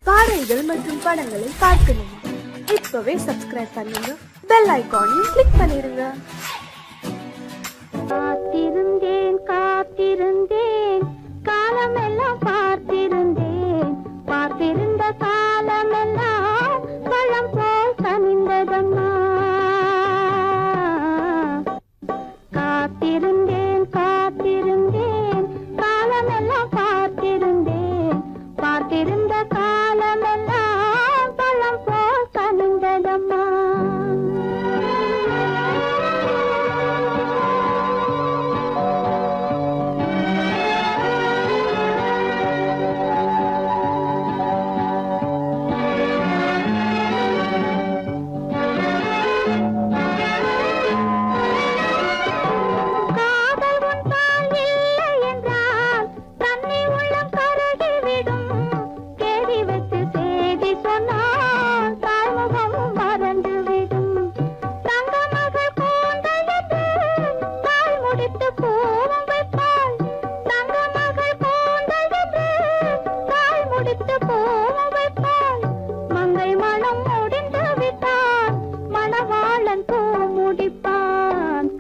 பாடல்கள் மற்றும் படங்களை பார்க்கணுமா? இப்பவே சப்ஸ்கிரைப் பண்ணுங்க, பெல் ஐகானையும் கிளிக் பண்ணிருங்க. காத்திருந்தேன் காத்திருந்தேன் காலமெல்லாம் பார்த்திருந்தேன், பார்த்திருந்த காலமெல்லாம் பழம் போல் கனிந்ததம்மா. காத்திருந்தேன் காத்திருந்தேன் காலமெல்லாம் பார்த்திருந்தேன், பார்த்திருந்த காலமெல்லாம் பழம் போல் கனிந்ததம்மா.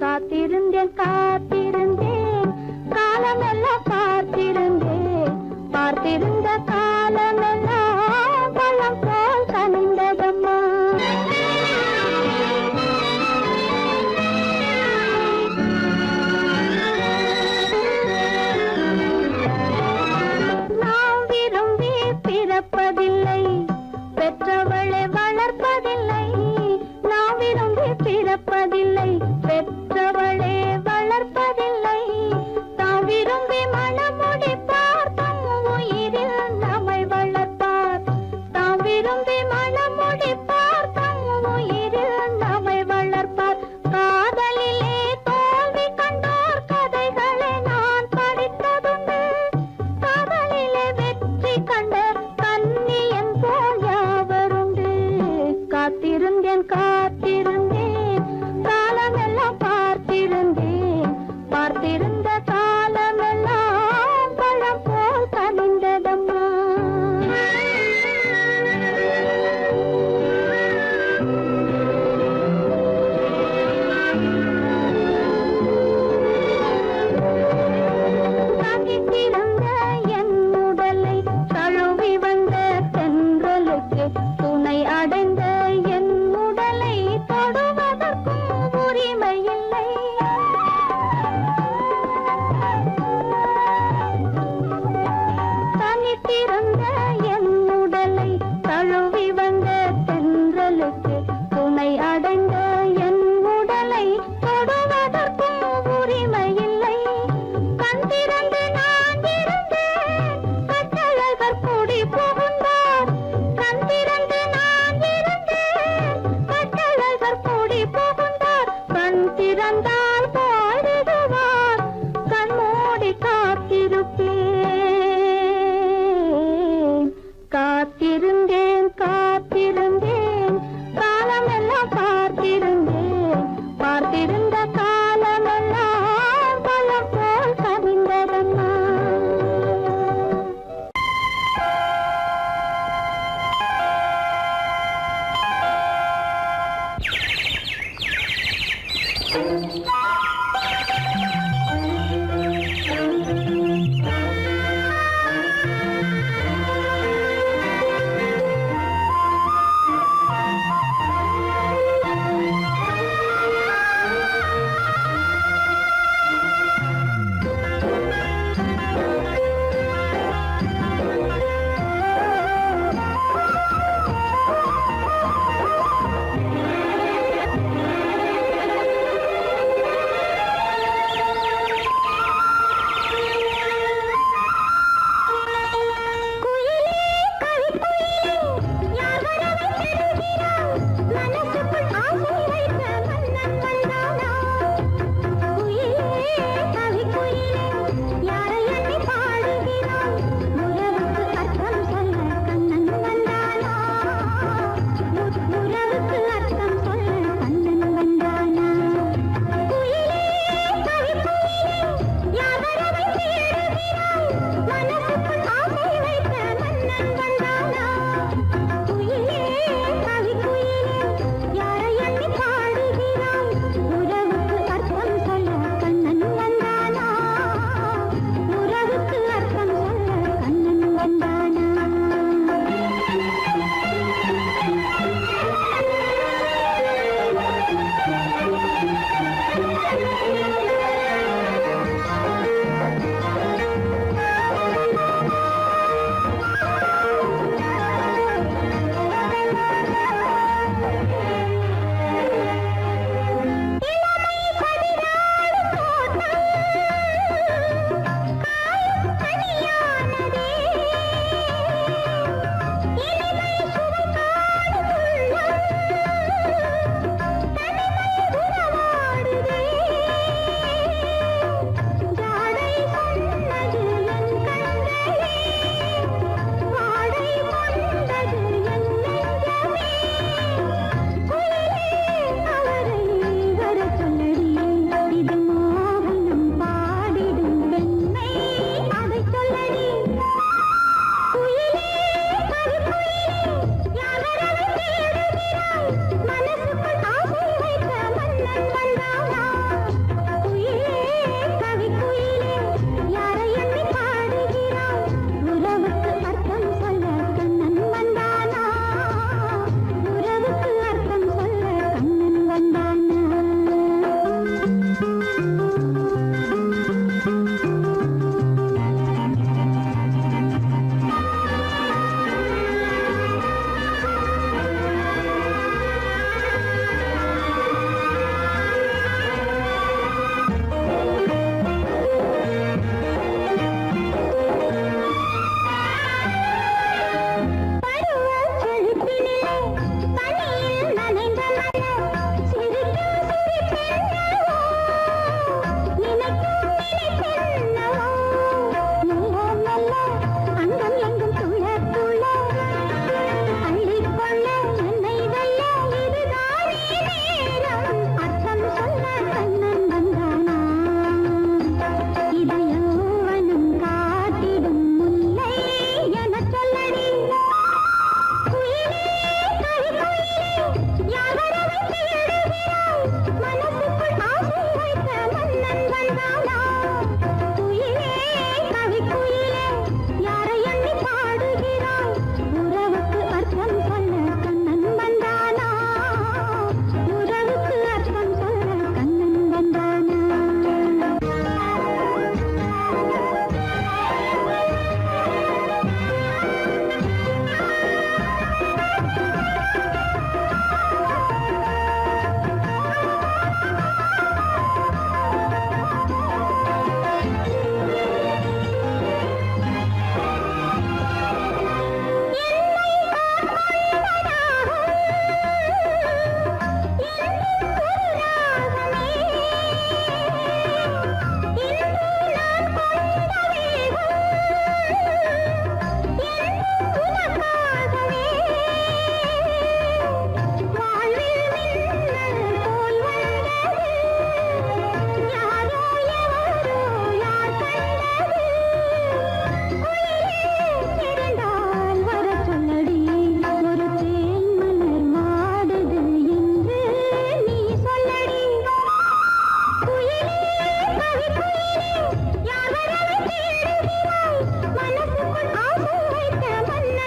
காத்திருந்தேன் காத்திருந்தேன் காலமெல்லாம் பார்த்திருந்தேன், பார்த்திருந்த காலமெல்லாம் பழம் போல் கனிந்ததம்மா. நாம் விரும்பி பிறப்பதில்லை, பெற்றவளை வளர்ப்பதில்லை. நாம் விரும்பி பிறப்பதில்லை, பெற்றவளே வளர்ப்பதில்லை. தாம் விரும்பி மனமுடி பார்த்தும் உயிரில்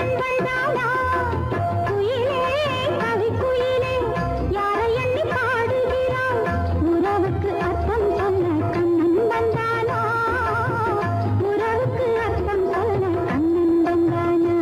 கண்கள் தானா குயிலே கவி குயிலே யாரை எண்ணி பாடுகிறாய் உறவுக்கு அர்த்தம் சொல்ல கண்ணன் வந்தானா உறவுக்கு அர்த்தம் சொல்ல கண்ணன் வந்தானா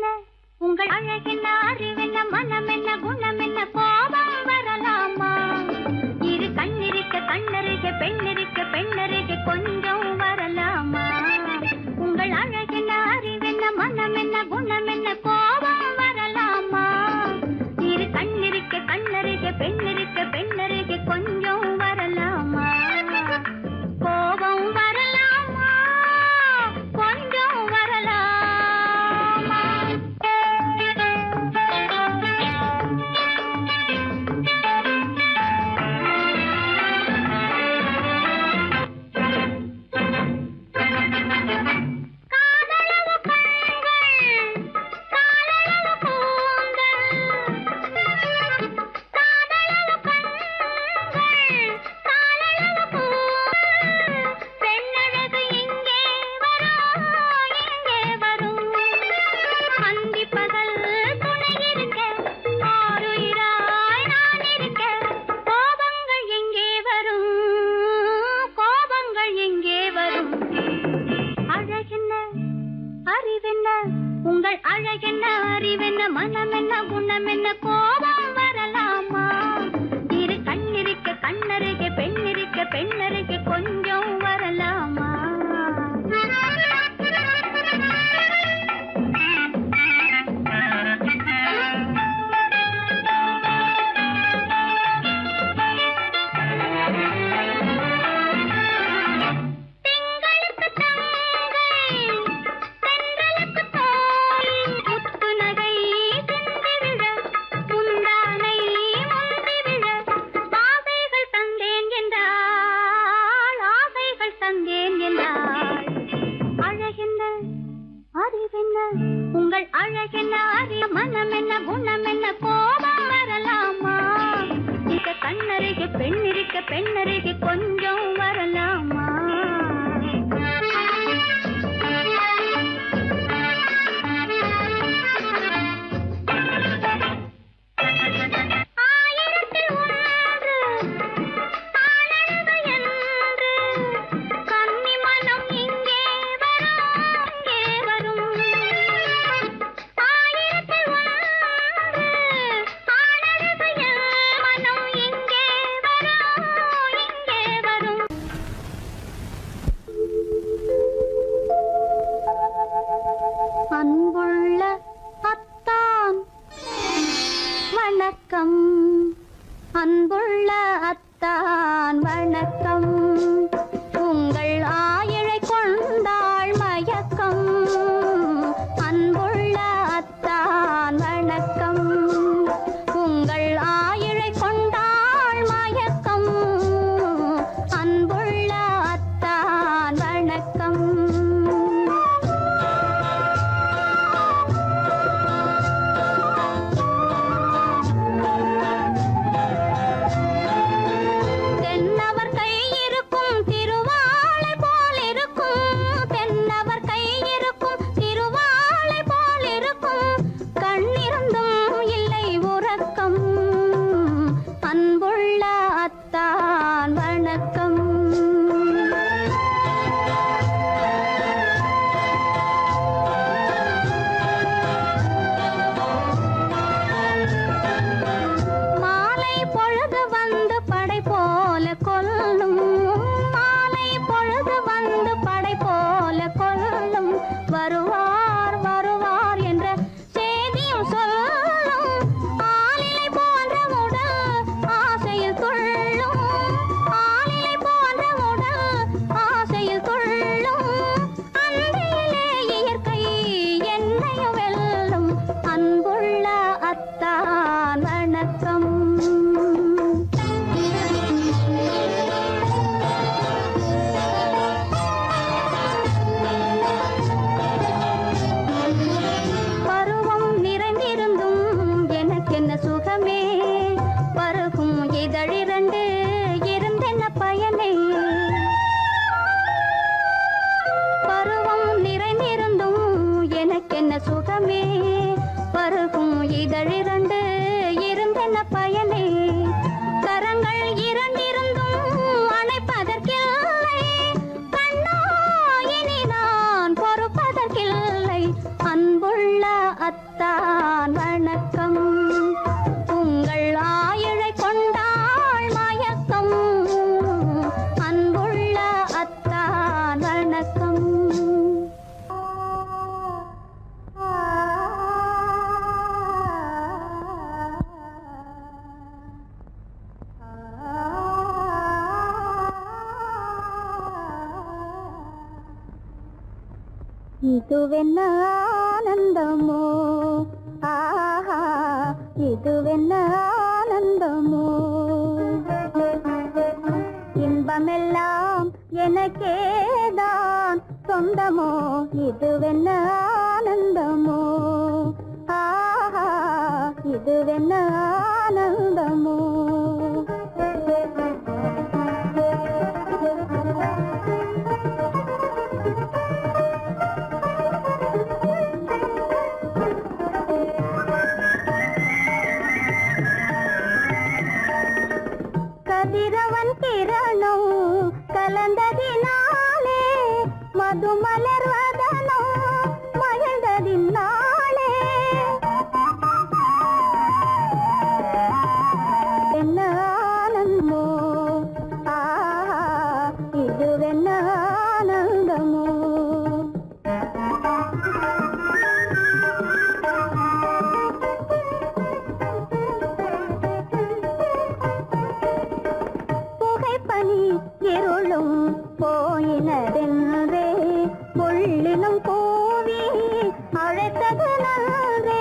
அழகென்ன உங்கள் அழகென்ன அறிவென்ன மனம் என்ன குணம் என்ன கோபம் வரலாமா இரு கண்ணிருக்க கண்ணருக பெண்ணருக்க பெண்ணருக கொஞ்சம் வரலாமா உங்கள் அழகென்ன அறிவென்ன மனம் என்ன குணம் என்ன கோபம் வரலாமா இரு கண்ணிருக்க கண்ணருக பெண்ணருக்க பெண்ணருக கொஞ்சம் வரலாமா கோபம் வரலாமா கொஞ்சம் வரலாமா காதலவு கண்கள் காதலவு கூந்தல் காதலவு கண்கள் காதலவு கூந்தல் பெண்ணழகு இங்கே வரும் அந்தி பகல் துணை இருக்க ஆருயிராய் நான் இருக்க கோபங்கள் எங்கே வரும் கோபங்கள் எங்கே வரும் அழகென்ன அறிவென்ன உங்கள் அழகென்ன அறிவென்ன மனம் என்ன குணம் என்ன கோபம் வரலாமா இரு கண்ணிருக்க கண்ணருக பெண்ணிருக்க பெண்ணருக கொஞ்சம் வரலாமா திங்களுக்கு தங்கை தென்றலுக்கு தோழி முத்து நகை சிந்திவிழ முந்தானை முந்திவிழ ஆசைகள் தந்தேன் என்றாள் ஆசைகள் தந்தேன் என்றாள் அழகென்ன அறிவென்ன உங்கள் அழகென்ன அறிய மனம் என்ன குணம் என்ன கோபம் வரலாமா இத கண்ணருக பெண்ணிருக்க பெண்ணருக கொஞ்சம் வரலாமா ஆயிரத்தில் ஒன்று ஆனழகு என்று கன்னி மனம் இங்கே வரும் ஆயிரத்தில் ஒன்று ஆனழகு மனம் இங்கே வரும் அன்புள்ள அத்தான் வணக்கம் அன்புள்ள அத்தான் வணக்கம் உங்கள் ஆயிழை கொண்டாள் மயக்கம் அன்புள்ள அத்தான் வணக்கம் உங்கள் ஆயிழை கொண்டாள் மயக்கம் அன்புள்ள அத்தான் வணக்கம் தென்னவர் கை இருக்கும் திருவாளை போல் இருக்கும் தென்னவர் கை இருக்கும் திருவாளை போல் இருக்கும் கண்ணிருந்தும் இல்லை உறக்கம் அன்புள்ள அத்தான் வணக்கம் மாலை பொழுது வந்து படை போல கொல்லும் மாலை பொழுது வந்து படை போல கொல்லும் வருவார் வருவார் என்ற செய்தியும் சொல்லும் ஆளிலை போன்ற உடல் ஆசையில் துள்ளும் ஆளிலை போன்ற உடல் ஆசையில் துள்ளும் அன்றையிலே இயற்கை என்னையும் வெல்லும் அன்புள்ள அத்தான் வணக்கம் பருவம் நிறைந்திருந்தும் எனக்கென்ன சுகமே பருகும் இதழிரண்டு இருந்தென்ன பயனே பருவம் நிறைந்திருந்தும் எனக்கென்ன சுகமே பருகும் இதழிரண்டு இருந்தென்ன பயனே கரங்கள் இரண்டிருந்தும் அணைப்பதற்கில்லை கண்ணா இனி நான் பொறுப்பதற்கில்லை அன்புள்ள அத்தான் வணக்கம். உங்கள் ஆயுளை கொண்டாள் மயக்கம். அன்புள்ள அத்தான் வணக்கம். இதுவென்ன ஆனந்தமோ, ஆஹா இதுவென்ன ஆனந்தமோ, இன்பமெல்லாம் எனக்கேதான் சொந்தமோ, இதுவென்ன ஆனந்தமோ, ஆஹா இதுவென்ன ஆனந்தமோ. கதிரவன் கிரணம் கலந்ததினாலே, மது மலர்வதனோ மகிழ்ந்ததினாலே, என்ன ஆனந்தமோ, ஆஹா இதுவென்ன ஆனந்தமோ. புகைப்பனி இருளும் போயினதென்றே, புள்ளினும் பூவி அழைத்தது நன்றே.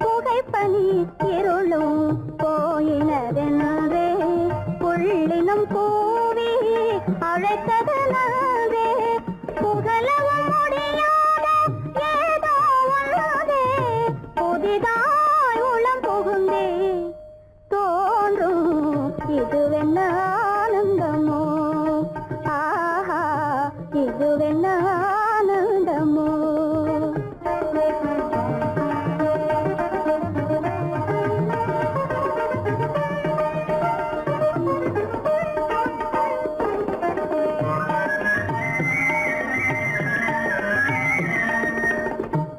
புகைப்பனி இருளும் போயினதென்றே, புள்ளினும் பூவி அழைத்தது நன்றே. புகழவும் முடியாத ஏதோ உள்ளதே, புதிதாய் உளம் புகுந்தே தோன்றும் இதுவென்ன ஆனந்தமோ, ஆஹா இதுவென்ன ஆனந்தமோ.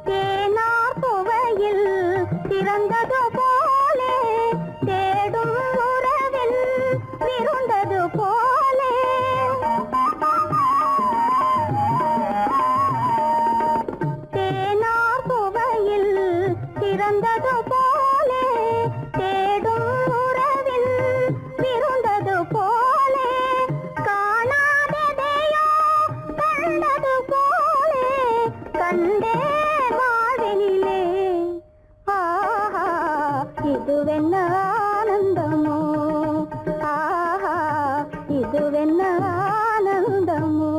தேனார் புவையில் திறந்தது போலே, தேடும் உறவில் விருந்தது போலே, தேனார் புவையில் திறந்தது போலே, தேடும் உறவில் விருந்தது போலே, காணாததையோ கண்டது போலே, கண்டே வாழ்வினிலே, ஆஹா இதுவென்ன ஆனந்தமோ, ஆஹா இதுவென்ன ஆனந்தமோ.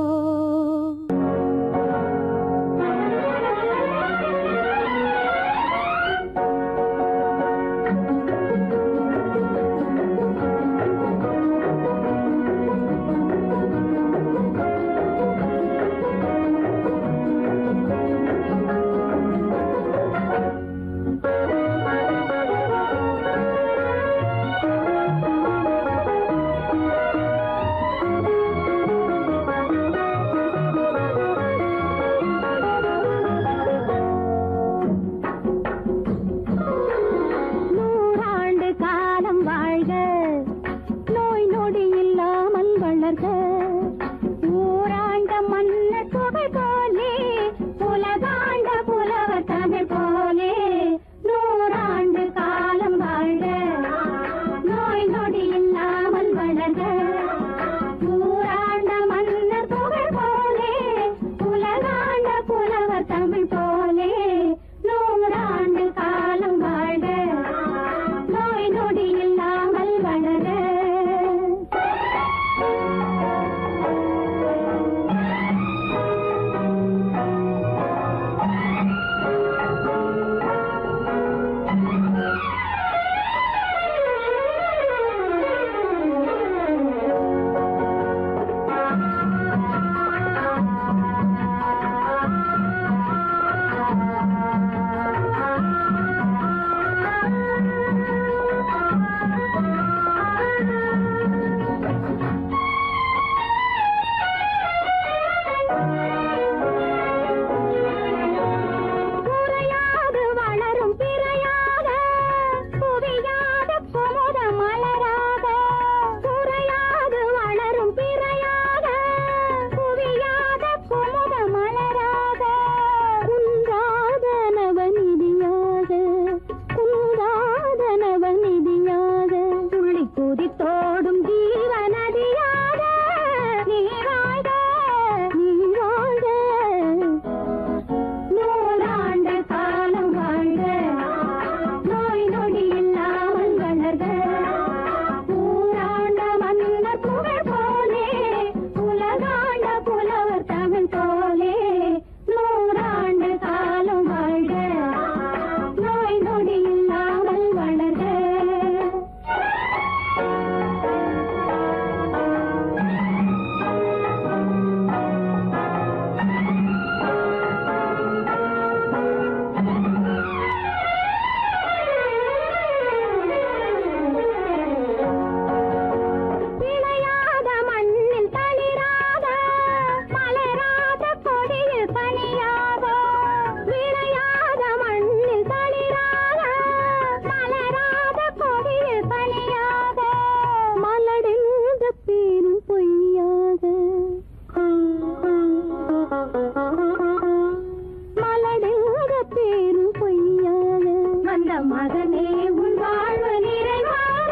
மகனே உன் வாழ்வு நிறைவாக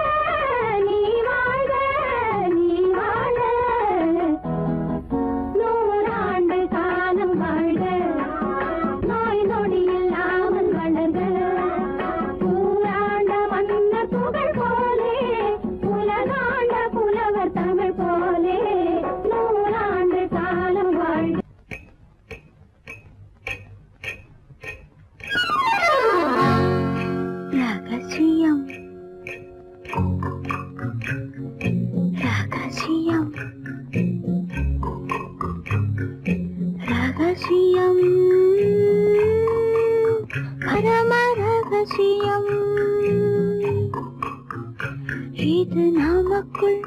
நீ வாழ நீ வாழ நூறாண்டு காலம் வாழ்க நோய் நொடி இல்லாமல் வளர்க ஊராண்ட மன்னர் புகழ் போலே உலகாண்ட புலவர் தமிழ் போலே நூறாண்டு காலம் வாழ்க. ரகசியம் ரகசியம் ரகசியம் பரம ரகசியம் இது நமக்குள்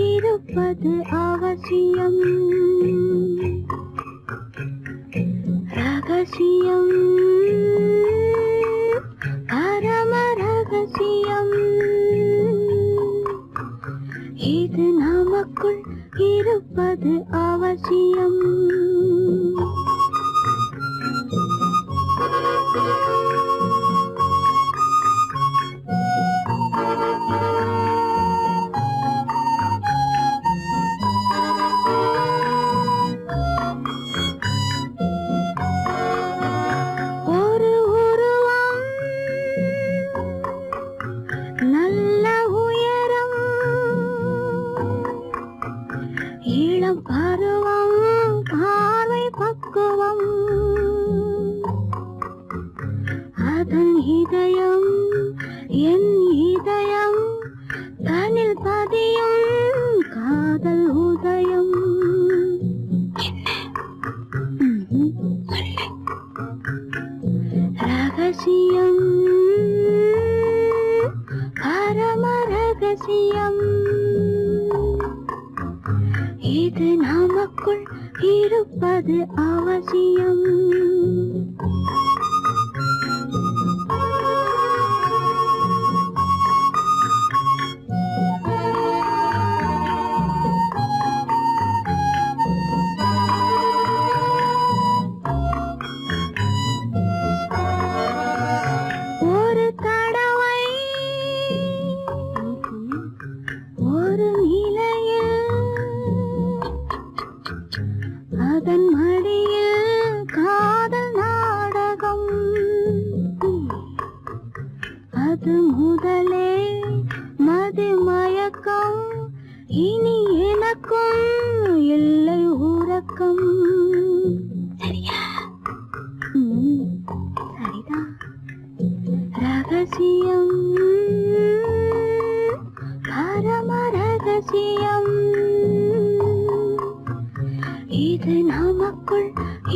இருப்பது அவசியம் ரகசியம் பரம ரகசியம் இது நமக்குள் இருப்பது அவசியம் ஒரு உருவம் நல்ல உயரம் இளம் பருவம் பார்வை பக்குவம் அதன் இதயம் என் இதயம் தனில் பதியும் காதல் உதயம் ரகசியம் பரம ரகசியம் இது நமக்குள் இருப்பது அவசியம் ஒரு தடவை ஒரு நிலையில் அதன் மடியில் காதல் நாடகம் அது முதலே மதிமயக்கம் இனி எனக்கும் இல்லை உறக்கம் சரியா சரிதான் ரகசியம் பரம ரகசியம் இது நமக்குள்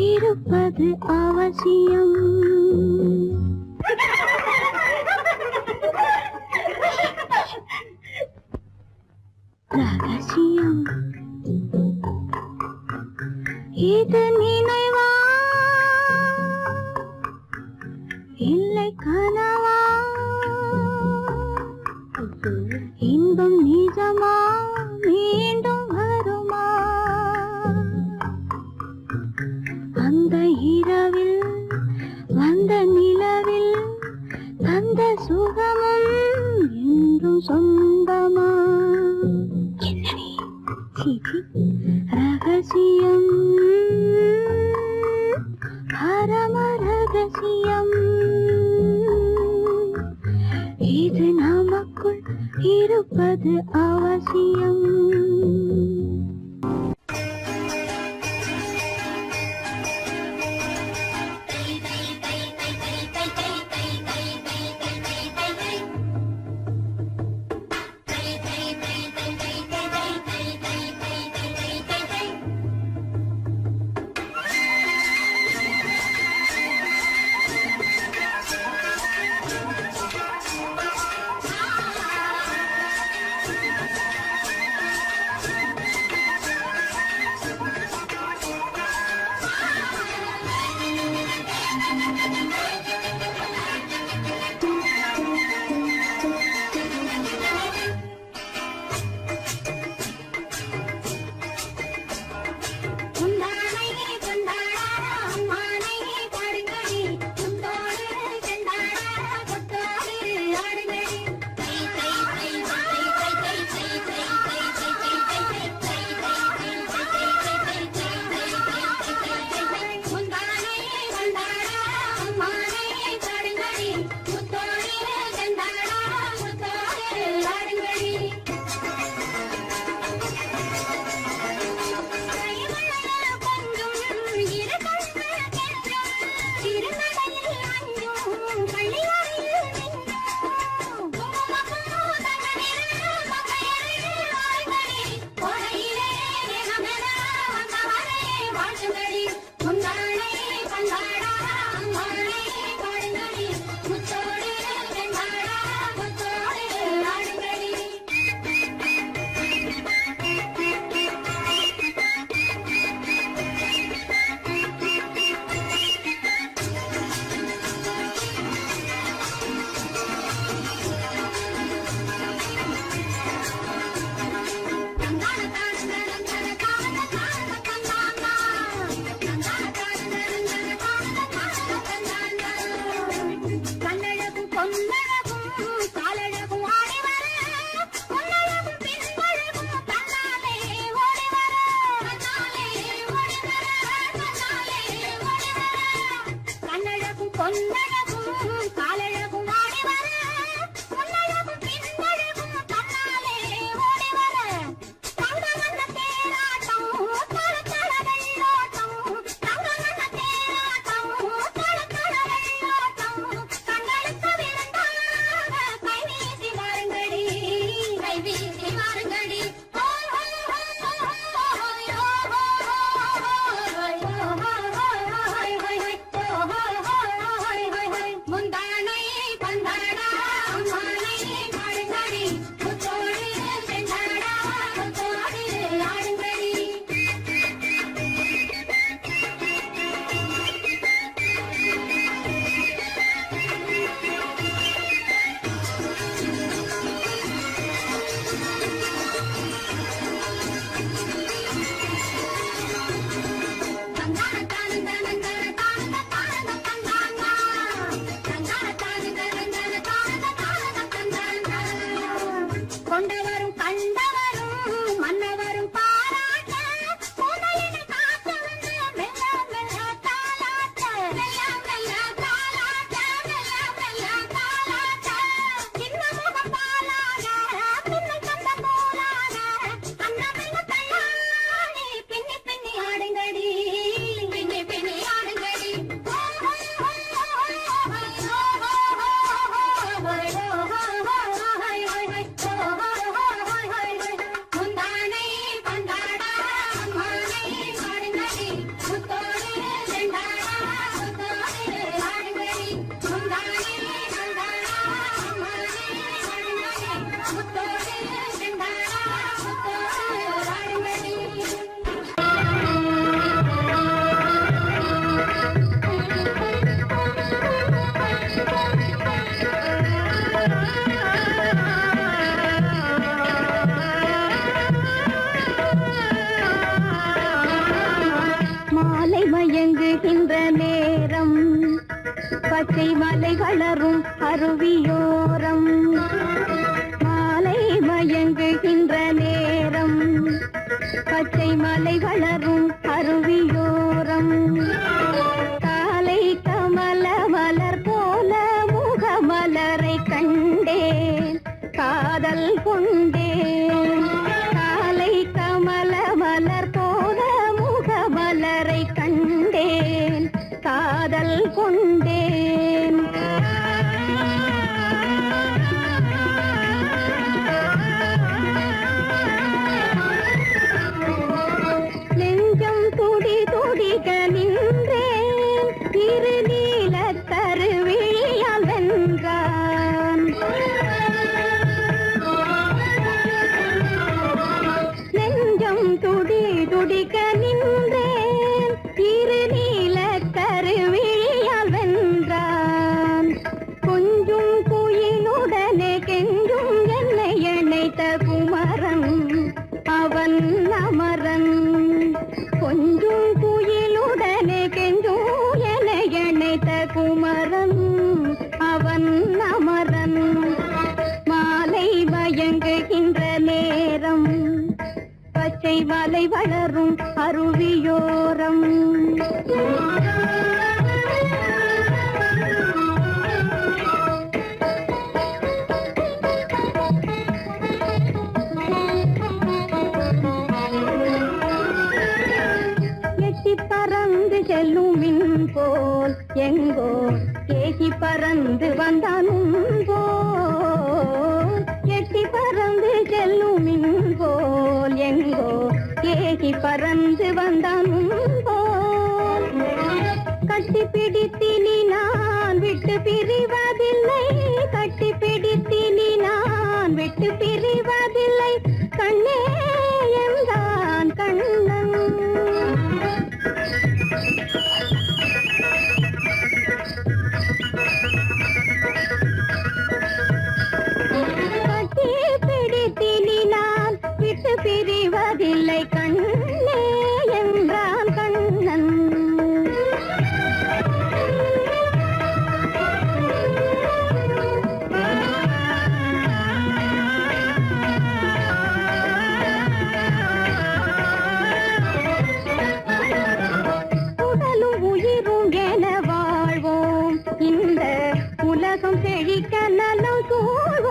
இருப்பது அவசியம் ரகசியம் இது நினைவா இல்லை கனவா இன்பம் நிஜமா மீண்டும் வருமா அந்த இரவில் வந்த நிலவில் தந்த சுகமும் என்றும் சொந்தமா ரகசியம் பரம ரகசியம் இது நமக்குள் இருப்பது அவசியம் வளரும் அருவியோரம் மாலை மயங்குகின்ற நேரம் பச்சை மலை வளரும் அருவியோரம் காலை கமல மலர் போல முகமலரை கண்டேன் காதல் கொண்டேன் காலை கமல மலர் போல முகமலரை கண்டேன் காதல் கொண்டேன் நெஞ்சம் துடி துடிக்க நின்றேன் இரு நீல கருவிழியால் வென்றான் நெஞ்சம் துடி துடிக்க நின்றேன் இரு நீல கருவிழியால் வென்றான் கொஞ்சும் குயிலுடனே கெஞ்சும் என்னை இணைத்த குமரன் அவன் அமரன் கொஞ்சும் குயிலுடனே கெஞ்சும் என்னை இணைத்த குமரன் அவன் அமரன் மாலை மயங்குகின்ற நேரம் பச்சை மலை வளரும் அருவியோரம் எட்டி பறந்து செல்லும் மின் போல் எங்கோ ஏகி பறந்து வந்தானும் போல் எட்டி பறந்து செல்லும் மின் போல் எங்கோ ஏகி பறந்து வந்தானும் போல் கட்டி பிடித்தினி நான் விட்டு பிரிவதில்லை கட்டி பிடித்தினி நான் விட்டு பிரிவதில்லை கண்ணே என்றான் கண்ணன் கட்டி பிடித்தினி நான் விட்டு பிரிவதில்லை கண்ணே என்றான் கண்ணன் உடலும் உயிரும் என வாழ்வோம் இந்த உலகம் செழிக்க நலம் சூழ்வோம்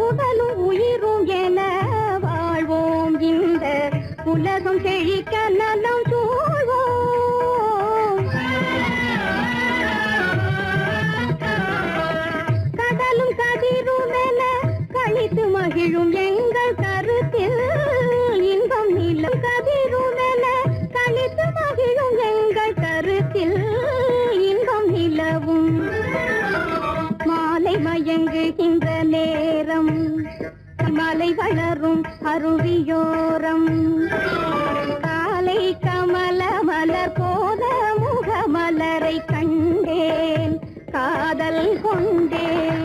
உடலும் உயிரும் என வாழ்வோம் இந்த உலகம் செழிக்க நலம் சூழ்வோம் கடலும் கதிரும் என கழித்து மகிழும் எங்கள் கருத்தில் இன்பம் நிலம் கதிரும் என கழித்து மகிழும் எங்கள் கருத்தில் இன்பம் நிலவும் மாலை மயங்குகின்ற நேரம் மலை வளரும் அருவியோரம் காலை கமல மலர் போல முகமலரை கண்டேன் காதல் கொண்டேன்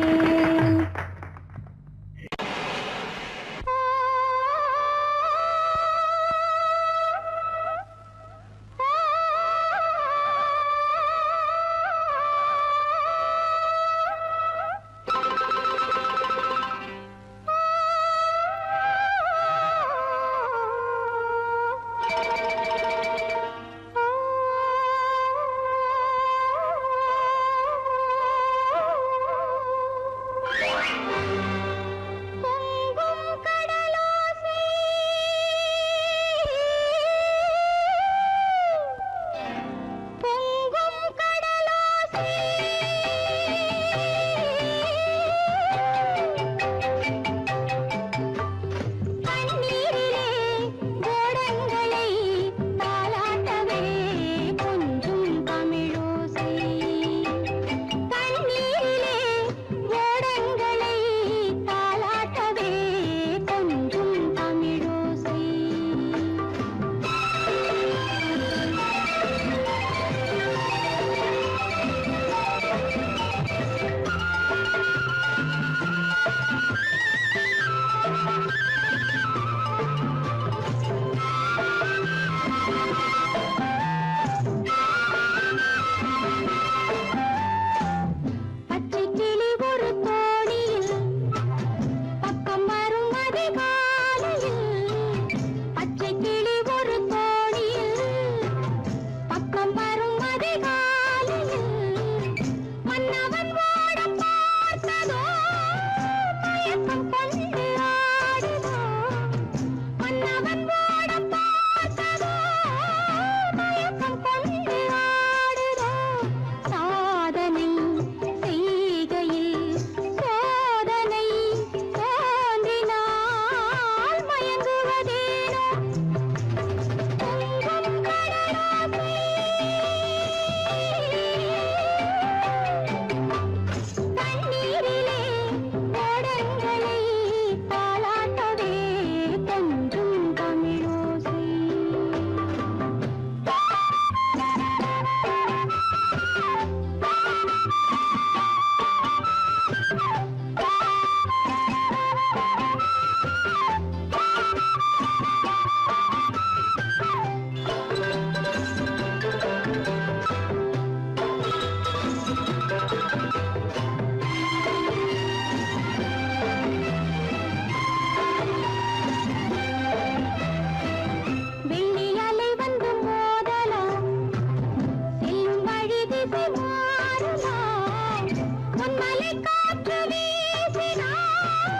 பொன்மலை காற்று வீசினால்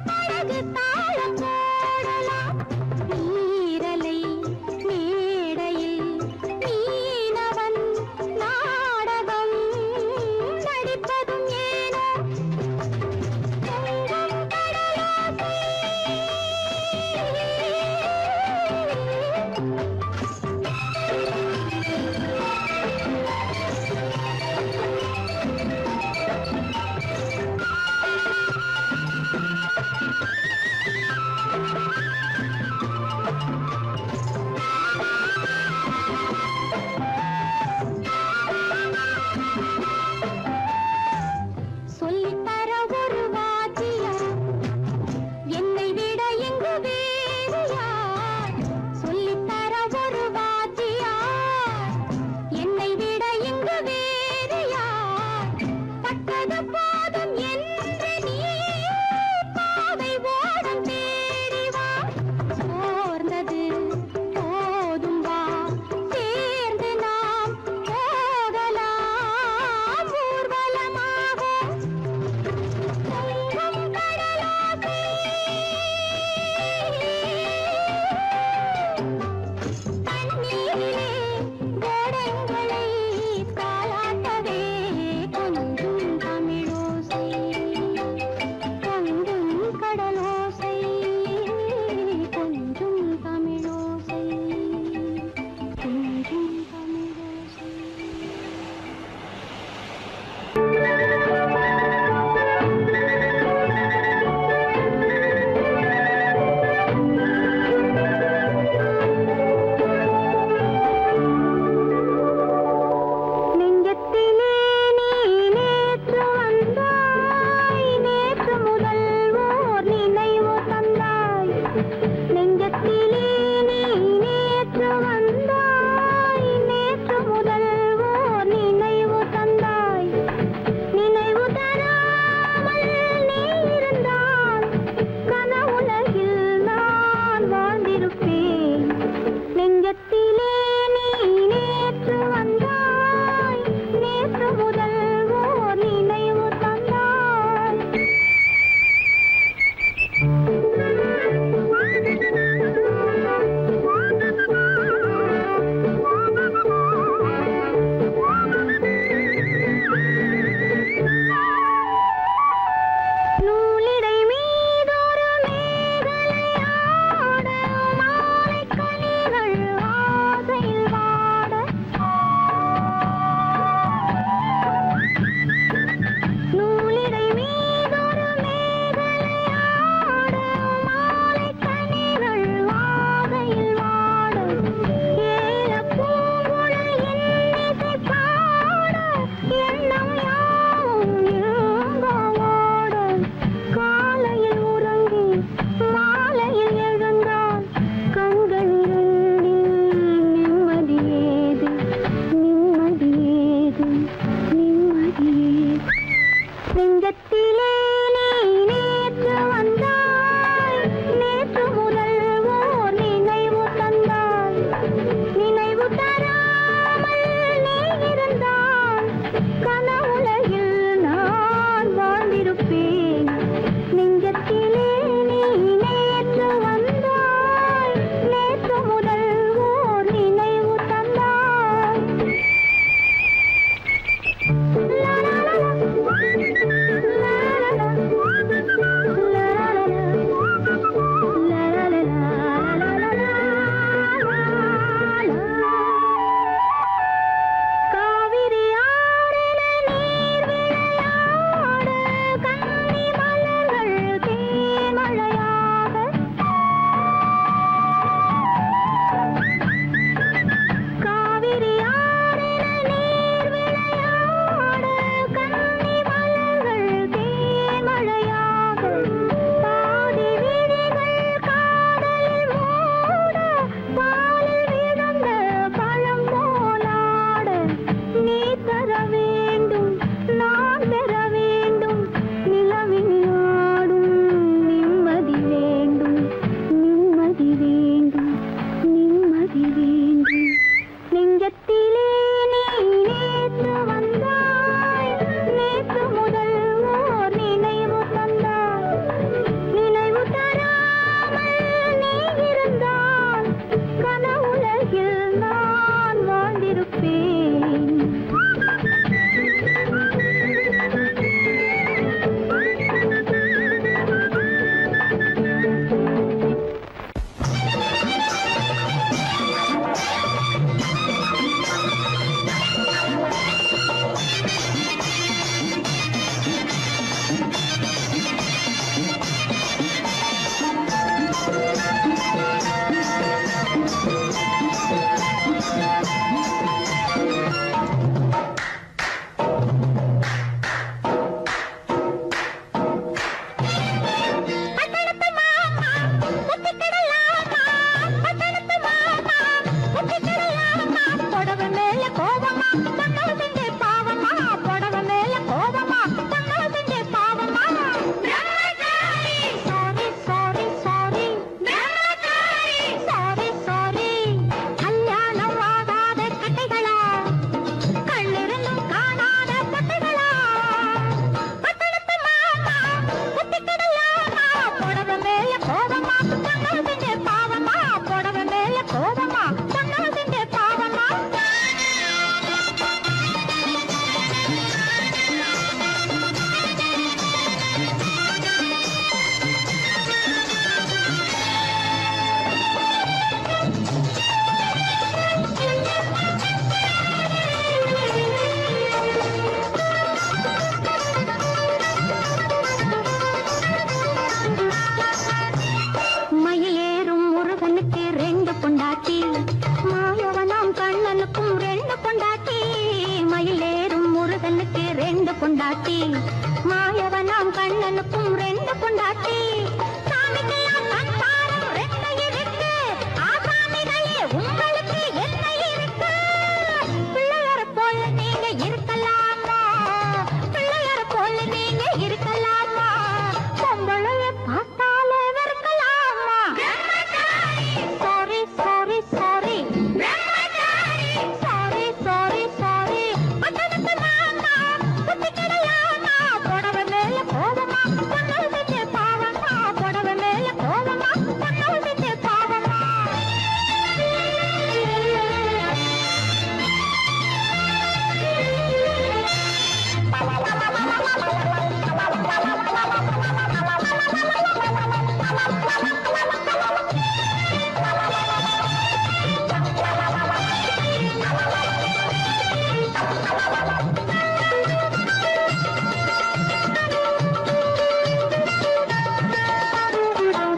படகு தாளம் போடலாம். நீரலை மேடையில் மீனவன் நாடகம் நடிப்பதும் ஏனோ. பொங்கும் கடலோசை சொல்லித்தர ஒரு வாத்தியார், என்னை விட இங்கு வேறு யார்? சொல்லித்தர ஒரு வாத்தியார், என்னை விட இங்கு வேறு யார்? பட்டது போதும் என்று நீ பாதை ஓடம் தேடி வா. சோர்ந்தது போதும் வா, சேர்ந்து நாம் போகலாம் ஊர்வலமாக. பொங்கும் கடலோசை தண்ணீரிலே கோடங்களை தாலாட்டவே கொஞ்சும் தமிழோசை. பொங்கும் கடலோசை கொஞ்சும் தமிழோசை கொஞ்சும் தமிழோசை. நெஞ்சத்திலே நீ நேற்று வந்தாய், நேற்று முதல் ஓர் நினைவு தந்தாய். நெஞ்சத்திலே நீ நேற்று வந்தாய், நேற்று முதல் ஓர் நினைவு தந்தாய். நினைவு தராமல் நீ இருந்தால் கனவுலகில் நான் வாழ்ந்திருப்பேன். நெஞ்சத்திலே நீ நேற்று வந்தாய், நேற்று முதல் ஓர் நினைவு தந்தாய். நூலிடை மீதொரு மேகலையாட, மாலைக் கனிகள் ஆசையில் வாட. நூலிடை மீதொரு மேகலையாட, மாலைக் கனிகள் ஆசையில் வாட. ஏலப் பூங்குழல் இன்னிசை பாட, எண்ணம் யாவும் எங்கோ ஓட. காலையில் உறங்கி மாலையில் எழுந்தால் கண்கள் இரண்டில் நிம்மதி ஏது, நிம்மதி ஏது, நிம்மதி ஏது. நெஞ்சத்திலே நீ நேற்று வந்தாய், நேற்று முதல் ஓர் நினைவு தந்தாய். நினைவு தராமல் நீ இருந்தால் கனவுலகில் நான் வாழ்ந்திருப்பேன். நெஞ்சத்திலே நீ நேற்று வந்தாய், நேற்று முதல் ஓர் நினைவு தந்தாய். லா லா லா லா, லா லா லா. மாயவனாம் கண்ணனுக்கும் ரெண்டு பொண்டாட்டி சாமிக்கெல்லாம் சந்தானம் ரெண்டு இருக்கு ஆசாமிகளே உங்களுக்கு என்ன இருக்கு பிள்ளையார போல நீங்க இருக்கலாமா பிள்ளையார போல நீங்க இருக்கலாமா பொம்பளைய பார்த்தாலே வெறுக்கலாமா sorry sorry sorry sorry sorry sorry பட்டணத்து மாமா புத்தி கிடையாமா புடவை மேல கோவமா பொண்ணு செஞ்ச பாவமா புடவை மேல கோவமா பொண்ணு செஞ்ச பாவமா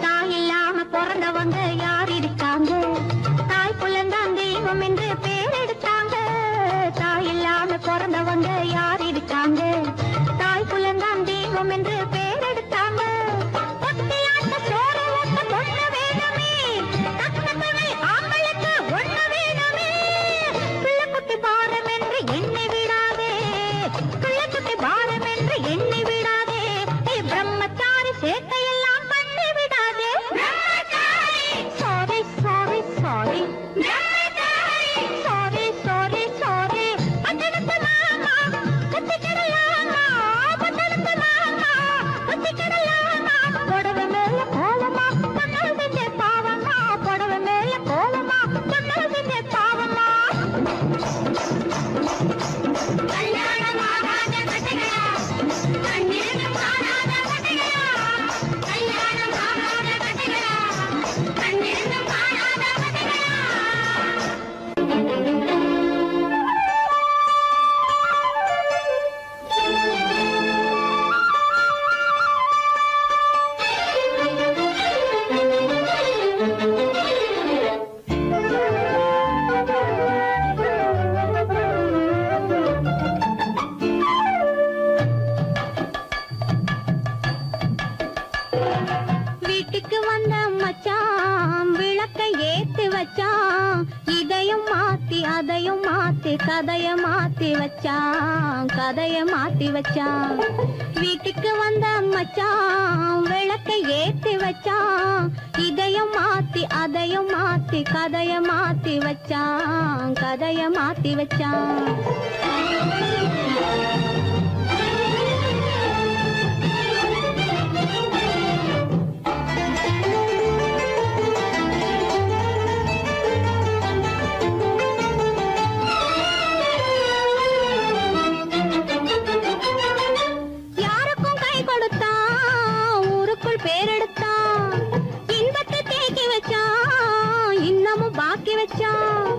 தாய் இல்லாம பிறந்தவங்க யார் இருக்காங்க தாய் புலந்தான் தெய்வம் என்று பேர் எடுத்தாங்க தாய் இல்லாம பிறந்தவங்க யார் இருக்காங்க தாய் புலந்தான் தெய்வம் என்று பேர் எடுத்தாங்க பொட்டியாட்ட சோறு ஊட்ட பொண்ணு வேணுமே தக்கத்துணை ஆம்பளுக்கு ஒண்ணு வேணுமே பிள்ளைக்குட்டி பாரம் என்று எண்ணி விடாதே பிள்ளைக்குட்டி பாரம் என்று எண்ணி விடாதே நீ பிரம்மச்சாரி சேட்டையெல்லாம் பண்ணி விடாதே sorry sorry sorry sorry sorry sorry பட்டணத்து மாமா புத்தி கிடையாமா பட்டணத்து மாமா புத்தி கிடையாமா புடவை மேல கோவமா பொண்ணு செஞ்ச பாவமா புடவை மேல கோவமா பொண்ணு செஞ்ச பாவமா கல்யாணம் ஆகாத கட்டைகளா கண்ணீரும் காணாத கட்டைகளா கல்யாணம் ஆகாத கட்டைகளா கண்ணீரும் காணாத கட்டைகளா வீட்டுக்கு வந்த மச்சான் விளக்கை ஏத்தி வச்சான் இதையும் மாத்தி அதையும் மாத்தி கதைய மாத்தி வச்சான் கதைய மாத்தி வச்சான் வீட்டுக்கு வந்த மச்சான் விளக்கை ஏத்தி வச்சான் இதையும் மாத்தி அதையும் மாத்தி கதைய மாத்தி வச்சான் கதைய மாத்தி வச்சான் யாருக்கும் கை கொடுத்தான் ஊருக்குள் பேரெடுத்தான் இன்பத்தை தேக்கி வச்சான் இன்னமும் பாக்கி வச்சான்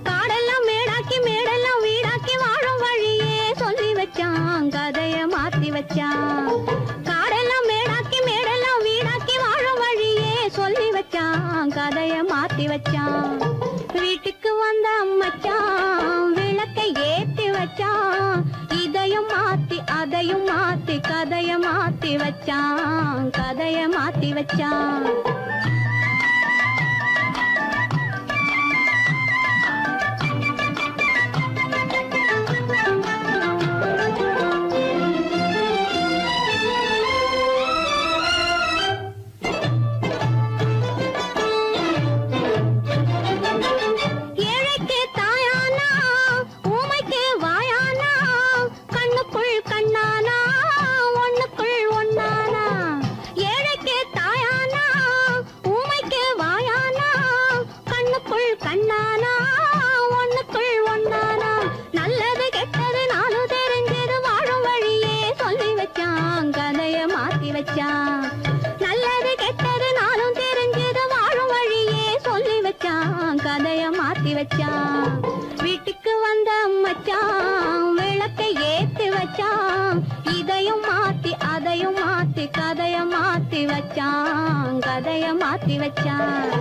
காடெல்லாம் மேடாக்கி மேடெல்லாம் வீடாக்கி வாழும் வழியே சொல்லி வச்சான் கதைய மாத்தி வச்சான் காடெல்லாம் மேடாக்கி மேடெல்லாம் வீடாக்கி வாழும் வழியே சொல்லி வச்சான் கதைய மாத்தி வச்சான் வீட்டுக்கு வந்த மச்சான் விளக்கை ஏத்தி வச்சான் இதையும் மாத்தி அதையும் மாத்தி கதைய மாத்தி வச்சான் கதைய மாத்தி வச்சான் ஏழைக்கு தாயானா ஊமைக்கு வாயானா கண்ணுக்குள் கண்ணானா ஒண்ணுக்குள் ஒண்ணானா ஏழைக்கு தாயானா ஊமைக்கு வாயானா கண்ணுக்குள் கண்ணானா ஒண்ணுக்குள் ஒண்ணானா நல்லது கெட்டது நானும் தெரிஞ்சது வாழும் வழியே சொல்லி வச்சான் கதைய மாத்தி வச்சான் நல்லது கெட்டது நானும் தெரிஞ்சது வாழும் வழியே சொல்லி வச்சான் கதைய மாத்தி வச்சான் வீட்டுக்கு வந்த மச்சான் விளக்கை ஏத்தி வச்சான் இதையும் மாத்தி அதையும் மாத்தி கதைய மாத்தி வச்சான் கதைய மாத்தி வச்சான்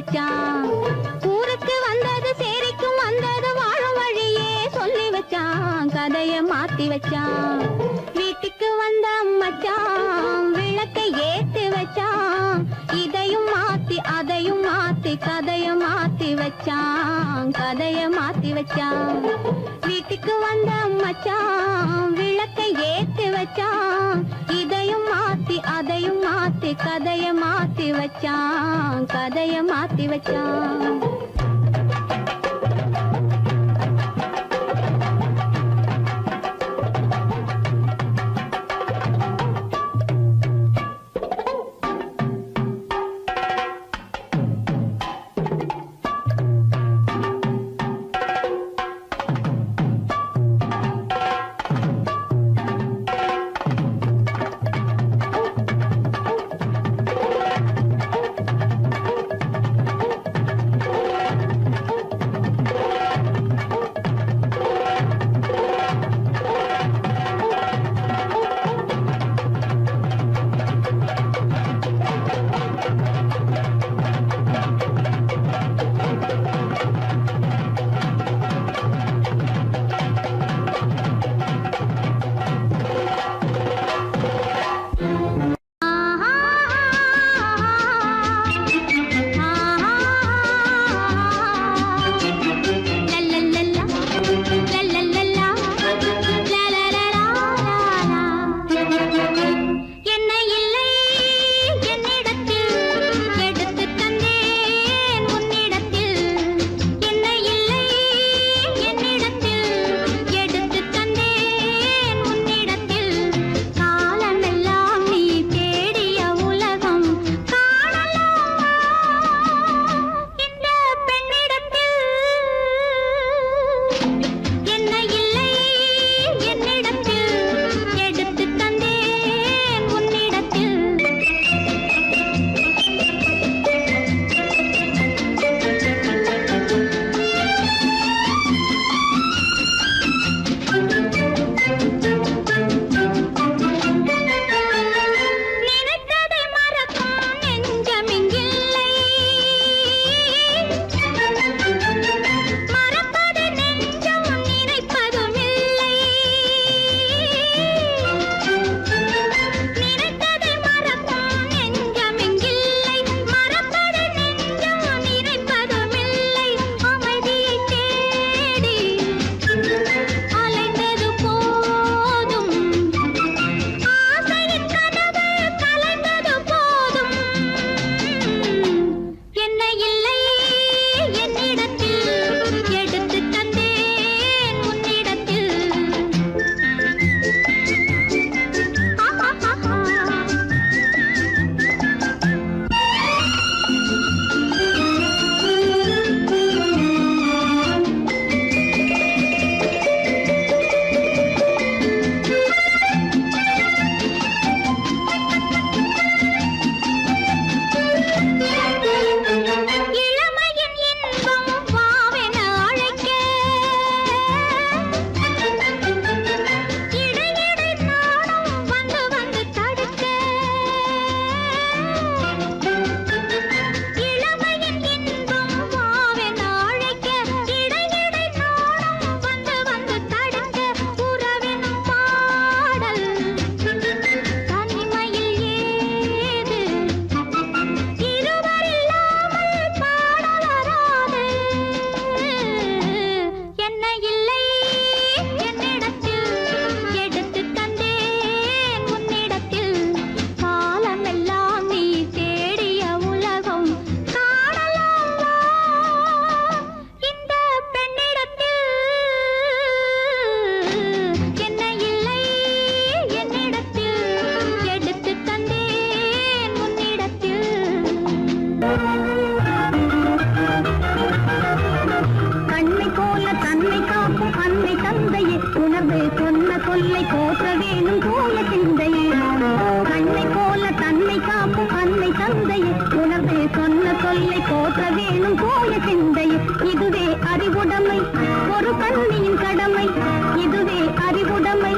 வச்சான். ஊருக்கு வந்தது சேரிக்கும் வந்தது வாழும் வழியே சொல்லி வச்சான். கதைய மாத்தி வச்சான். வீட்டுக்கு வந்த மச்சான் விளக்கை ஏத்தி வச்சான். இதையும் மாத்தி அதையும் மாத்தி கதைய மாத்தி வச்சான். கதைய மாத்தி வச்சான். வீட்டுக்கு வந்த மச்சான் விளக்கை ஏத்தி வச்சான். இதையும் மாத்தி அதையும் மாத்தி கதைய மாத்தி வச்சான். கதைய மாத்தி வச்சான். சொல்லை போற்ற வேணும் தூய சிந்தையே. கண்ணை போல தன்னை காக்கும் அன்னை தந்தையே, உணர்வு சொன்ன சொல்லை போற்ற வேணும் தூய சிந்தையே. இதுவே அறிவுடைமை, ஒரு கண்ணியின் கடமை, இதுவே அறிவுடைமை.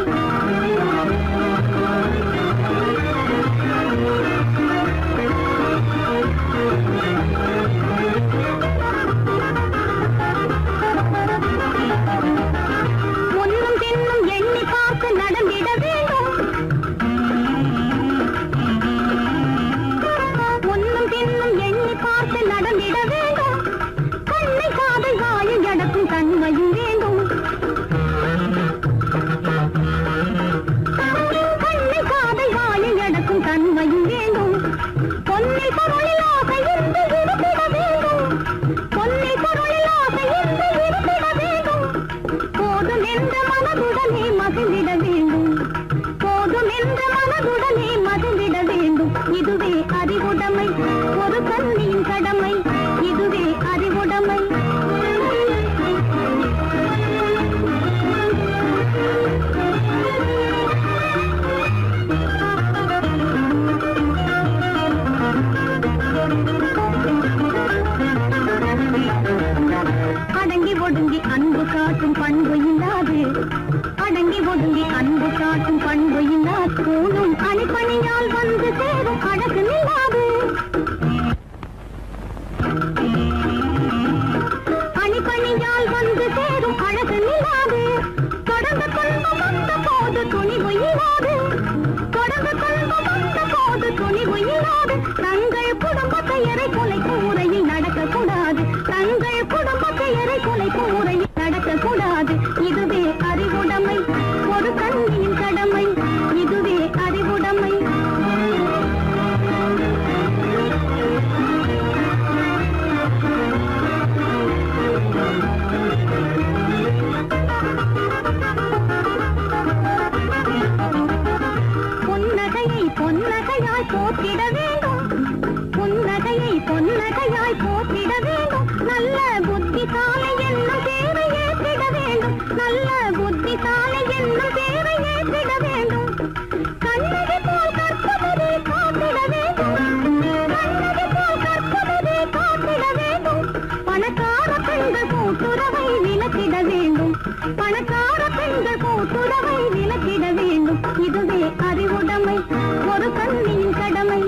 நெருங்கி அன்பு காட்டும் பண்பு இல்லா கூணும் அணிப்பணியால் வந்து சேரும் அழகு நில்லாது அணிப்பணியால் வந்து சேரும் அழகு நில்லாது தொடர்ந்து துன்பம் வந்த போது துணிவு இல்லாது தொடர்ந்து துன்பம் வந்த போது துணிவு இல்லாது தங்கள் குடும்பத்தை எரை கொலை கூரையில் நடக்கக்கூடாது தங்கள் குடும்பத்தை எரை கொலை கூரையில் நடக்கக்கூடாது இதுவே அறிவுடைமை ஒரு கண்ணியின் கடமை இதுவே அறிவுடைமை புன்னகையை பொன்னகையாய் போற்றிட வேண்டும் புன்னகையை பொன்னகையாய் போற்றிட வேண்டும் நல்ல புத்திசாலை என்னும் தேவை ஏற்றிட வேண்டும் நல்ல புத்திசாலை என்னும் தேவை ஏற்றிட வேண்டும் கண்ணகி போல் கற்பவரே காத்திட வேண்டும் கண்ணகி போல் கற்பவரே காத்திட வேண்டும் பணக்கார பெண்கள் கூட்டுறவை விலக்கிட வேண்டும் பணக்கார பெண்கள் கூட்டுறவை விலக்கிட வேண்டும் இதுவே அறிவுடைமை ஒரு கண்ணியின் கடமை